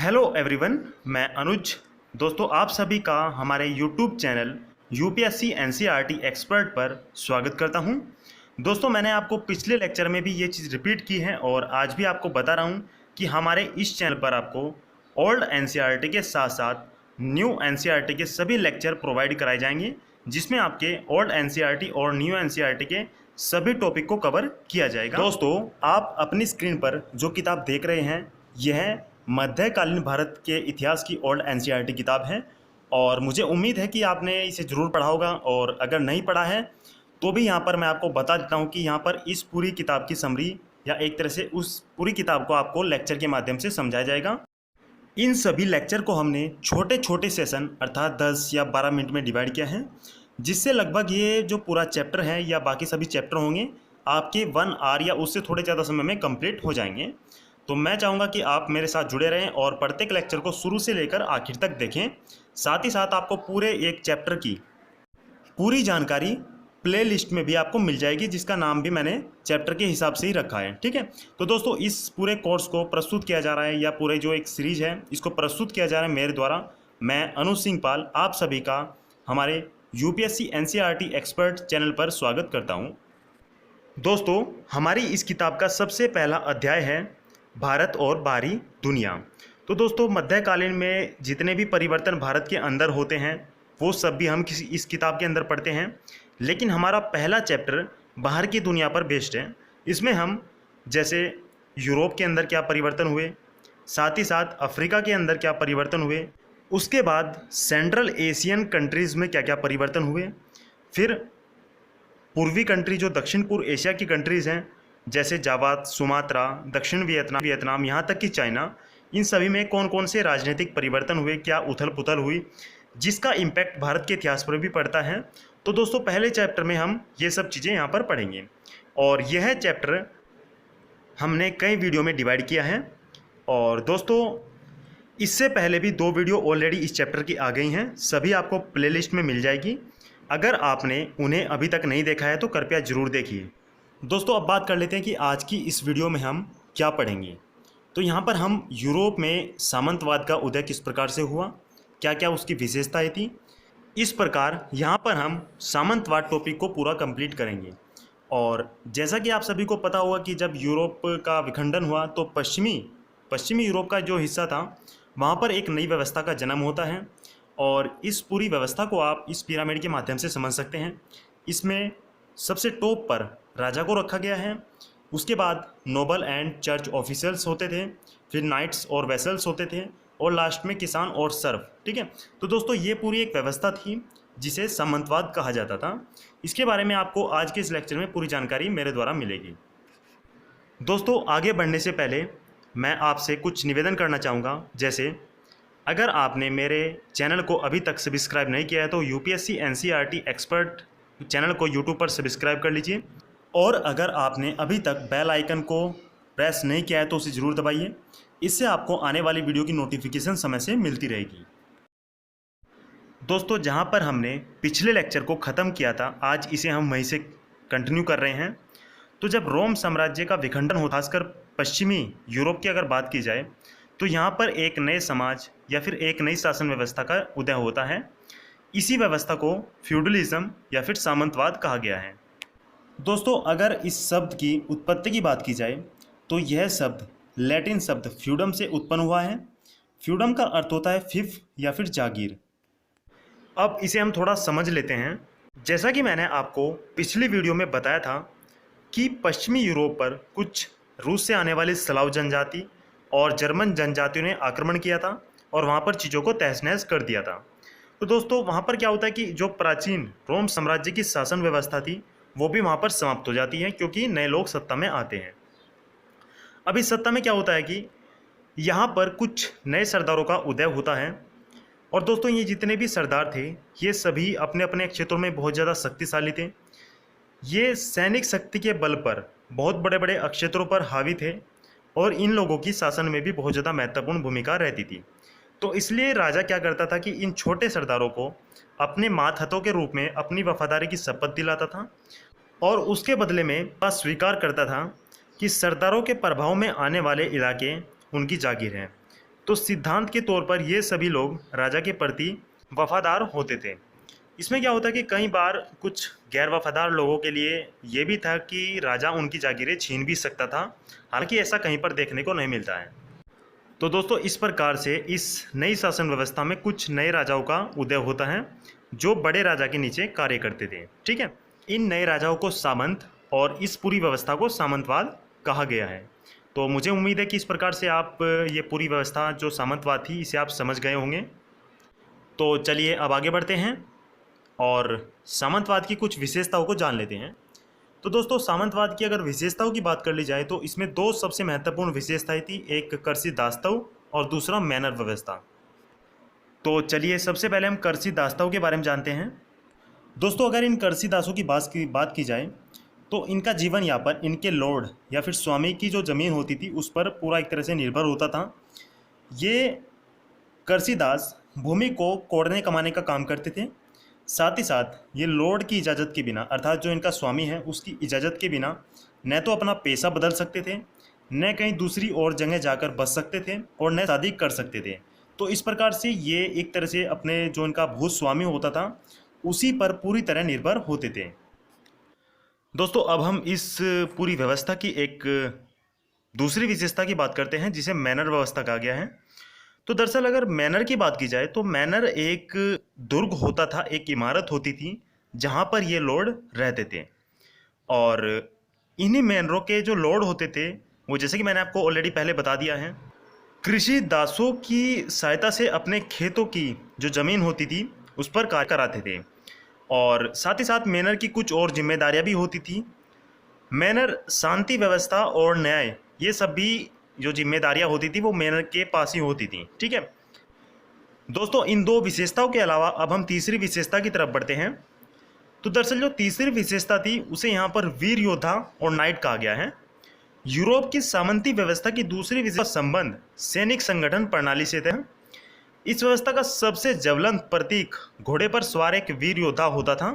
Hello everyone, मैं अनुज। दोस्तों, आप सभी का हमारे YouTube channel UPSC NCERT expert पर स्वागत करता हूं। दोस्तों, मैंने आपको पिछले लेक्चर में भी ये चीज़ रिपीट की है और आज भी आपको बता रहा हूं कि हमारे इस चैनल पर आपको ओल्ड एनसीईआरटी के साथ साथ न्यू एनसीईआरटी के सभी लेक्चर प्रोवाइड कराए जाएंगे, जिसमें आपके ओल्ड एनसीईआरटी और न्यू एनसीईआरटी के सभी टॉपिक को कवर किया जाएगा। दोस्तों, आप अपनी स्क्रीन पर जो किताब देख रहे हैं, यह मध्यकालीन भारत के इतिहास की ओल्ड एनसीईआरटी किताब है और मुझे उम्मीद है कि आपने इसे ज़रूर पढ़ा होगा। और अगर नहीं पढ़ा है तो भी यहाँ पर मैं आपको बता देता हूँ कि यहाँ पर इस पूरी किताब की समरी या एक तरह से उस पूरी किताब को आपको लेक्चर के माध्यम से समझाया जाएगा। इन सभी लेक्चर को हमने छोटे छोटे सेशन अर्थात 10 या 12 मिनट में डिवाइड किया है, जिससे लगभग ये जो पूरा चैप्टर है या बाकी सभी चैप्टर होंगे आपके 1 आवर या उससे थोड़े ज़्यादा समय में कंप्लीट हो जाएंगे। तो मैं चाहूँगा कि आप मेरे साथ जुड़े रहें और प्रत्येक लेक्चर को शुरू से लेकर आखिर तक देखें। साथ ही साथ आपको पूरे एक चैप्टर की पूरी जानकारी प्ले लिस्ट में भी आपको मिल जाएगी, जिसका नाम भी मैंने चैप्टर के हिसाब से ही रखा है। ठीक है, तो दोस्तों, इस पूरे कोर्स को प्रस्तुत किया जा रहा है या पूरे जो एक सीरीज है इसको प्रस्तुत किया जा रहा है मेरे द्वारा। मैं अनुज सिंह पाल आप सभी का हमारे यूपीएससी एनसीईआरटी एक्सपर्ट चैनल पर स्वागत करता हूँ। दोस्तों, हमारी इस किताब का सबसे पहला अध्याय है भारत और बाहरी दुनिया। तो दोस्तों, मध्यकालीन में जितने भी परिवर्तन भारत के अंदर होते हैं वो सब भी हम इस किताब के अंदर पढ़ते हैं, लेकिन हमारा पहला चैप्टर बाहर की दुनिया पर बेस्ड है। इसमें हम जैसे यूरोप के अंदर क्या परिवर्तन हुए, साथ ही साथ अफ्रीका के अंदर क्या परिवर्तन हुए, उसके बाद सेंट्रल एशियन कंट्रीज़ में क्या क्या परिवर्तन हुए, फिर पूर्वी कंट्री जो दक्षिण पूर्व एशिया की कंट्रीज़ हैं जैसे जावा, सुमात्रा, दक्षिण वियतनाम यहाँ तक कि चाइना, इन सभी में कौन कौन से राजनीतिक परिवर्तन हुए, क्या उथल पुथल हुई, जिसका इम्पैक्ट भारत के इतिहास पर भी पड़ता है। तो दोस्तों, पहले चैप्टर में हम ये सब चीज़ें यहाँ पर पढ़ेंगे और यह चैप्टर हमने कई वीडियो में डिवाइड किया है। और दोस्तों, इससे पहले भी 2 वीडियो ऑलरेडी इस चैप्टर की आ गई हैं, सभी आपको प्लेलिस्ट में मिल जाएगी। अगर आपने उन्हें अभी तक नहीं देखा है तो कृपया ज़रूर देखिए। दोस्तों, अब बात कर लेते हैं कि आज की इस वीडियो में हम क्या पढ़ेंगे। तो यहाँ पर हम यूरोप में सामंतवाद का उदय किस प्रकार से हुआ, क्या क्या उसकी विशेषताएं थी, इस प्रकार यहाँ पर हम सामंतवाद टॉपिक को पूरा कंप्लीट करेंगे। और जैसा कि आप सभी को पता होगा कि जब यूरोप का विखंडन हुआ तो पश्चिमी यूरोप का जो हिस्सा था वहाँ पर एक नई व्यवस्था का जन्म होता है और इस पूरी व्यवस्था को आप इस पिरामिड के माध्यम से समझ सकते हैं। इसमें सबसे टॉप पर राजा को रखा गया है, उसके बाद नोबल एंड चर्च ऑफिसर्स होते थे, फिर नाइट्स और वेसल्स होते थे और लास्ट में किसान और सर्व। ठीक है, तो दोस्तों, ये पूरी एक व्यवस्था थी जिसे सामंतवाद कहा जाता था। इसके बारे में आपको आज के इस लेक्चर में पूरी जानकारी मेरे द्वारा मिलेगी। दोस्तों, आगे बढ़ने से पहले मैं आपसे कुछ निवेदन करना चाहूँगा। जैसे अगर आपने मेरे चैनल को अभी तक सब्सक्राइब नहीं किया है तो यूपीएससी एनसीईआरटी एक्सपर्ट चैनल को यूट्यूब पर सब्सक्राइब कर लीजिए और अगर आपने अभी तक बेल आइकन को प्रेस नहीं किया है तो उसे ज़रूर दबाइए। इससे आपको आने वाली वीडियो की नोटिफिकेशन समय से मिलती रहेगी। दोस्तों, जहां पर हमने पिछले लेक्चर को ख़त्म किया था, आज इसे हम वहीं से कंटिन्यू कर रहे हैं। तो जब रोम साम्राज्य का विखंडन हो, खासकर पश्चिमी यूरोप की अगर बात की जाए, तो यहाँ पर एक नए समाज या फिर एक नई शासन व्यवस्था का उदय होता है। इसी व्यवस्था को फ्यूडलिज्म या फिर सामंतवाद कहा गया है। दोस्तों, अगर इस शब्द की उत्पत्ति की बात की जाए तो यह शब्द लैटिन शब्द फ्यूडम से उत्पन्न हुआ है। फ्यूडम का अर्थ होता है फिफ या फिर जागीर। अब इसे हम थोड़ा समझ लेते हैं। जैसा कि मैंने आपको पिछली वीडियो में बताया था कि पश्चिमी यूरोप पर कुछ रूस से आने वाली स्लाव जनजाति और जर्मन जनजातियों ने आक्रमण किया था और वहाँ पर चीज़ों को तहस नहस कर दिया था। तो दोस्तों, वहाँ पर क्या होता है कि जो प्राचीन रोम साम्राज्य की शासन व्यवस्था थी वो भी वहाँ पर समाप्त हो जाती है, क्योंकि नए लोग सत्ता में आते हैं। अब इस सत्ता में क्या होता है कि यहाँ पर कुछ नए सरदारों का उदय होता है। और दोस्तों, ये जितने भी सरदार थे ये सभी अपने अपने क्षेत्रों में बहुत ज़्यादा शक्तिशाली थे। ये सैनिक शक्ति के बल पर बहुत बड़े बड़े क्षेत्रों पर हावी थे और इन लोगों की शासन में भी बहुत ज़्यादा महत्वपूर्ण भूमिका रहती थी। तो इसलिए राजा क्या करता था कि इन छोटे सरदारों को अपने मातहतों के रूप में अपनी वफादारी की शपथ दिलाता था और उसके बदले में वह स्वीकार करता था कि सरदारों के प्रभाव में आने वाले इलाके उनकी जागीर हैं। तो सिद्धांत के तौर पर ये सभी लोग राजा के प्रति वफादार होते थे। इसमें क्या होता है कि कई बार कुछ गैर वफादार लोगों के लिए ये भी था कि राजा उनकी जागीरें छीन भी सकता था, हालांकि ऐसा कहीं पर देखने को नहीं मिलता है। तो दोस्तों इस प्रकार से इस नई शासन व्यवस्था में कुछ नए राजाओं का उदय होता है जो बड़े राजा के नीचे कार्य करते थे। ठीक है, इन नए राजाओं को सामंत और इस पूरी व्यवस्था को सामंतवाद कहा गया है। तो मुझे उम्मीद है कि इस प्रकार से आप ये पूरी व्यवस्था जो सामंतवाद थी इसे आप समझ गए होंगे। तो चलिए अब आगे बढ़ते हैं और सामंतवाद की कुछ विशेषताओं को जान लेते हैं। तो दोस्तों सामंतवाद की अगर विशेषताओं की बात कर ली जाए तो इसमें दो सबसे महत्वपूर्ण विशेषताएं थी, एक कर्षि दास्तव और दूसरा मैनर व्यवस्था। तो चलिए सबसे पहले हम कर्षि दास्तव के बारे में जानते हैं। दोस्तों अगर इन कर्षि दासों की बात की जाए तो इनका जीवन यापन इनके लॉर्ड या फिर स्वामी की जो ज़मीन होती थी उस पर पूरा एक तरह से निर्भर होता था। ये कर्षि दास भूमि को कोड़ने कमाने का काम करते थे। साथ ही साथ ये लॉर्ड की इजाज़त के बिना, अर्थात जो इनका स्वामी है उसकी इजाज़त के बिना न तो अपना पेशा बदल सकते थे, न कहीं दूसरी और जगह जाकर बस सकते थे और न शादी कर सकते थे। तो इस प्रकार से ये एक तरह से अपने जो इनका भूत स्वामी होता था उसी पर पूरी तरह निर्भर होते थे। दोस्तों अब हम इस पूरी व्यवस्था की एक दूसरी विशेषता की बात करते हैं जिसे मैनर व्यवस्था कहा गया है। तो दरअसल अगर मैनर की बात की जाए तो मैनर एक दुर्ग होता था, एक इमारत होती थी जहाँ पर ये लॉर्ड रहते थे। और इन्हीं मैनरों के जो लॉर्ड होते थे वो, जैसे कि मैंने आपको ऑलरेडी पहले बता दिया है, कृषि दासों की सहायता से अपने खेतों की जो ज़मीन होती थी उस पर कार्य कराते थे। और साथ ही साथ मैनर की कुछ और जिम्मेदारियां भी होती थी। मैनर शांति व्यवस्था और न्याय, ये सब भी जो जिम्मेदारियां होती थी वो मैनर के पास ही होती थी। ठीक है दोस्तों, इन दो विशेषताओं के अलावा अब हम तीसरी विशेषता की तरफ बढ़ते हैं। तो दरअसल जो तीसरी विशेषता थी उसे यहाँ पर वीर योद्धा और नाइट कहा गया है। यूरोप की सामंती व्यवस्था की दूसरी विशेषता संबंध सैनिक संगठन प्रणाली से था। इस व्यवस्था का सबसे ज्वलंत प्रतीक घोड़े पर सवार एक वीर योद्धा होता था।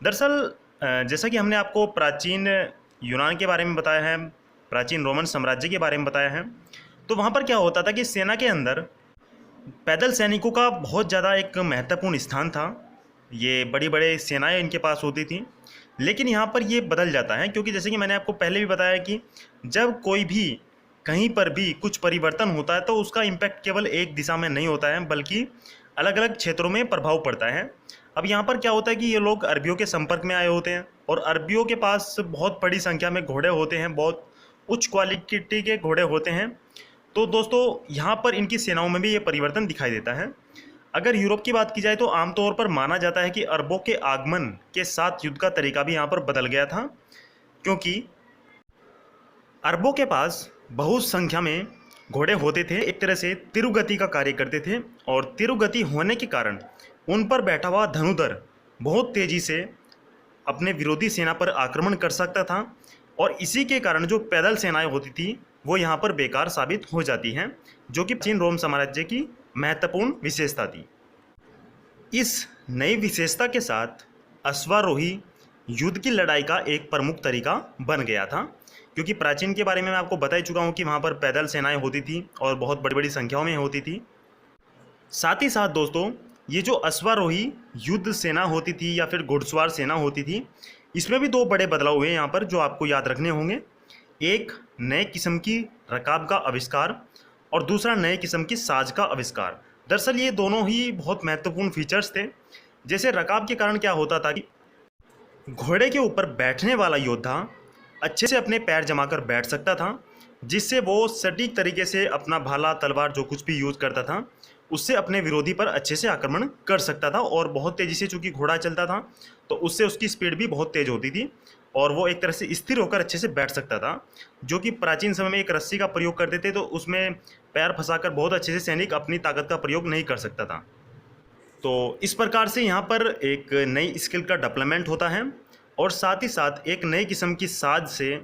दरअसल जैसा कि हमने आपको प्राचीन यूनान के बारे में बताया है, प्राचीन रोमन साम्राज्य के बारे में बताया है, तो वहाँ पर क्या होता था कि सेना के अंदर पैदल सैनिकों का बहुत ज़्यादा एक महत्वपूर्ण स्थान था। ये बड़ी बड़े सेनाएं इनके पास होती थी। लेकिन यहाँ पर ये बदल जाता है, क्योंकि जैसे कि मैंने आपको पहले भी बताया कि जब कोई भी कहीं पर भी कुछ परिवर्तन होता है तो उसका इम्पैक्ट केवल एक दिशा में नहीं होता है बल्कि अलग अलग क्षेत्रों में प्रभाव पड़ता है। अब यहाँ पर क्या होता है कि ये लोग अरबियों के संपर्क में आए होते हैं और अरबियों के पास बहुत बड़ी संख्या में घोड़े होते हैं, बहुत उच्च क्वालिटी के घोड़े होते हैं। तो दोस्तों यहाँ पर इनकी सेनाओं में भी ये परिवर्तन दिखाई देता है। अगर यूरोप की बात की जाए तो आमतौर पर माना जाता है कि अरबों के आगमन के साथ युद्ध का तरीका भी यहाँ पर बदल गया था, क्योंकि अरबों के पास बहुत संख्या में घोड़े होते थे, एक तरह से तिरुगति का कार्य करते थे। और तिरुगति होने के कारण उन पर बैठा हुआ धनुधर बहुत तेज़ी से अपने विरोधी सेना पर आक्रमण कर सकता था और इसी के कारण जो पैदल सेनाएं होती थी वो यहाँ पर बेकार साबित हो जाती हैं, जो कि प्राचीन रोम साम्राज्य की महत्वपूर्ण विशेषता थी। इस नई विशेषता के साथ अश्वारोही युद्ध की लड़ाई का एक प्रमुख तरीका बन गया था, क्योंकि प्राचीन के बारे में मैं आपको बता ही चुका हूँ कि वहाँ पर पैदल सेनाएं होती थी और बहुत बड़ी बड़ी संख्याओं में होती थी। साथ ही साथ दोस्तों ये जो अश्वारोही युद्ध सेना होती थी या फिर घुड़सवार सेना होती थी, इसमें भी दो बड़े बदलाव हुए यहाँ पर जो आपको याद रखने होंगे। एक नए किस्म की रकाब का आविष्कार और दूसरा नए किस्म की साज का आविष्कार। दरअसल ये दोनों ही बहुत महत्वपूर्ण फीचर्स थे। जैसे रकाब के कारण क्या होता था कि घोड़े के ऊपर बैठने वाला योद्धा अच्छे से अपने पैर जमाकर बैठ सकता था, जिससे वो सटीक तरीके से अपना भाला तलवार जो कुछ भी यूज़ करता था उससे अपने विरोधी पर अच्छे से आक्रमण कर सकता था। और बहुत तेज़ी से चूँकि घोड़ा चलता था तो उससे उसकी स्पीड भी बहुत तेज़ होती थी और वो एक तरह से स्थिर होकर अच्छे से बैठ सकता था, जो कि प्राचीन समय में एक रस्सी का प्रयोग करते थे तो उसमें पैर फंसाकर बहुत अच्छे से सैनिक अपनी ताकत का प्रयोग नहीं कर सकता था। तो इस प्रकार से यहाँ पर एक नई स्किल का डेवलपमेंट होता है और साथ ही साथ एक नई किस्म की साज से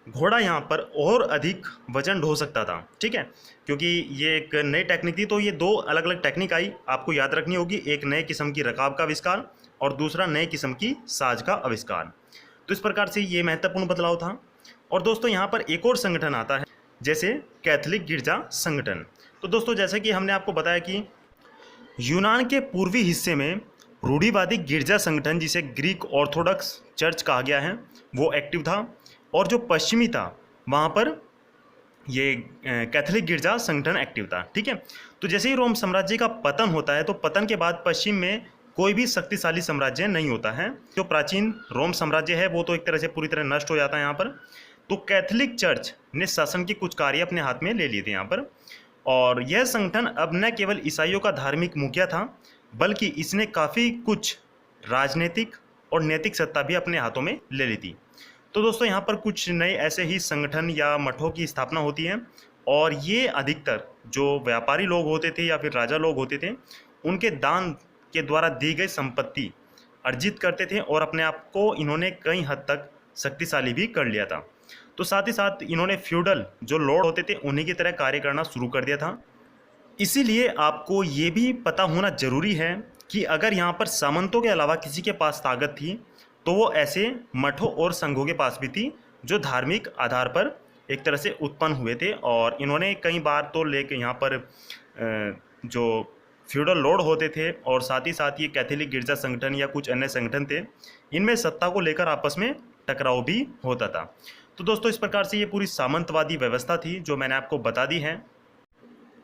घोड़ा यहाँ पर और अधिक वजन ढो सकता था। ठीक है, क्योंकि ये एक नई टेक्निक थी तो ये दो अलग अलग टेक्निक आई, आपको याद रखनी होगी। एक नए किस्म की रकाब का आविष्कार और दूसरा नए किस्म की साज का आविष्कार। तो इस प्रकार से ये महत्वपूर्ण बदलाव था। और दोस्तों यहाँ पर एक और संगठन आता है जैसे कैथोलिक गिरजा संगठन। तो दोस्तों जैसे कि हमने आपको बताया कि यूनान के पूर्वी हिस्से में रूढ़िवादी गिरजा संगठन, जिसे ग्रीक ऑर्थोडॉक्स चर्च कहा गया है, वो एक्टिव था। और जो पश्चिमी था वहाँ पर ये कैथोलिक गिरजा संगठन एक्टिव था। ठीक है, तो जैसे ही रोम साम्राज्य का पतन होता है तो पतन के बाद पश्चिम में कोई भी शक्तिशाली साम्राज्य नहीं होता है। जो प्राचीन रोम साम्राज्य है वो तो एक तरह से पूरी तरह नष्ट हो जाता है यहाँ पर। तो कैथोलिक चर्च ने शासन के कुछ कार्य अपने हाथ में ले लिए थे यहाँ पर। और यह संगठन अब न केवल ईसाइयों का धार्मिक मुखिया था, बल्कि इसने काफ़ी कुछ राजनीतिक और नैतिक सत्ता भी अपने हाथों में ले ली थी। तो दोस्तों यहाँ पर कुछ नए ऐसे ही संगठन या मठों की स्थापना होती है, और ये अधिकतर जो व्यापारी लोग होते थे या फिर राजा लोग होते थे, उनके दान के द्वारा दी गई संपत्ति अर्जित करते थे, और अपने आप को इन्होंने कई हद तक शक्तिशाली भी कर लिया था। तो साथ ही साथ इन्होंने फ्यूडल जो लॉर्ड होते थे उन्हीं की तरह कार्य करना शुरू कर दिया था। इसीलिए आपको ये भी पता होना जरूरी है कि अगर यहाँ पर सामंतों के अलावा किसी के पास ताकत थी तो वो ऐसे मठों और संघों के पास भी थी, जो धार्मिक आधार पर एक तरह से उत्पन्न हुए थे। और इन्होंने कई बार तो लेके यहाँ पर जो फ्यूडल लॉर्ड होते थे और साथ ही साथ ये कैथोलिक गिरजा संगठन या कुछ अन्य संगठन थे, इनमें सत्ता को लेकर आपस में टकराव भी होता था। तो दोस्तों इस प्रकार से ये पूरी सामंतवादी व्यवस्था थी जो मैंने आपको बता दी है।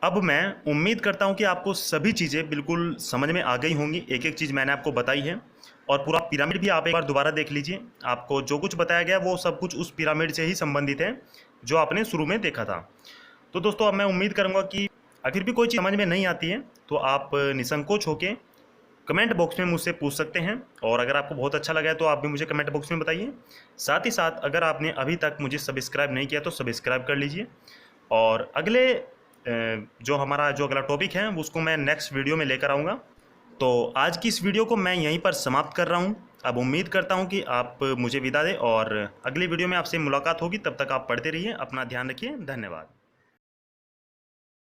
अब मैं उम्मीद करता हूँ कि आपको सभी चीज़ें बिल्कुल समझ में आ गई होंगी। एक एक चीज़ मैंने आपको बताई है, और पूरा पिरामिड भी आप एक बार दोबारा देख लीजिए। आपको जो कुछ बताया गया वो सब कुछ उस पिरामिड से ही संबंधित है जो आपने शुरू में देखा था। तो दोस्तों अब मैं उम्मीद करूँगा कि अगर भी कोई चीज़ समझ में नहीं आती है तो आप निसंकोच होकर कमेंट बॉक्स में मुझसे पूछ सकते हैं, और अगर आपको बहुत अच्छा लगा है तो आप भी मुझे कमेंट बॉक्स में बताइए। साथ ही साथ अगर आपने अभी तक मुझे सब्सक्राइब नहीं किया तो सब्सक्राइब कर लीजिए। और अगले जो हमारा जो अगला टॉपिक है उसको मैं नेक्स्ट वीडियो में लेकर आऊँगा। तो आज की इस वीडियो को मैं यहीं पर समाप्त कर रहा हूँ। अब उम्मीद करता हूँ कि आप मुझे विदा दें, और अगली वीडियो में आपसे मुलाकात होगी। तब तक आप पढ़ते रहिए, अपना ध्यान रखिए। धन्यवाद।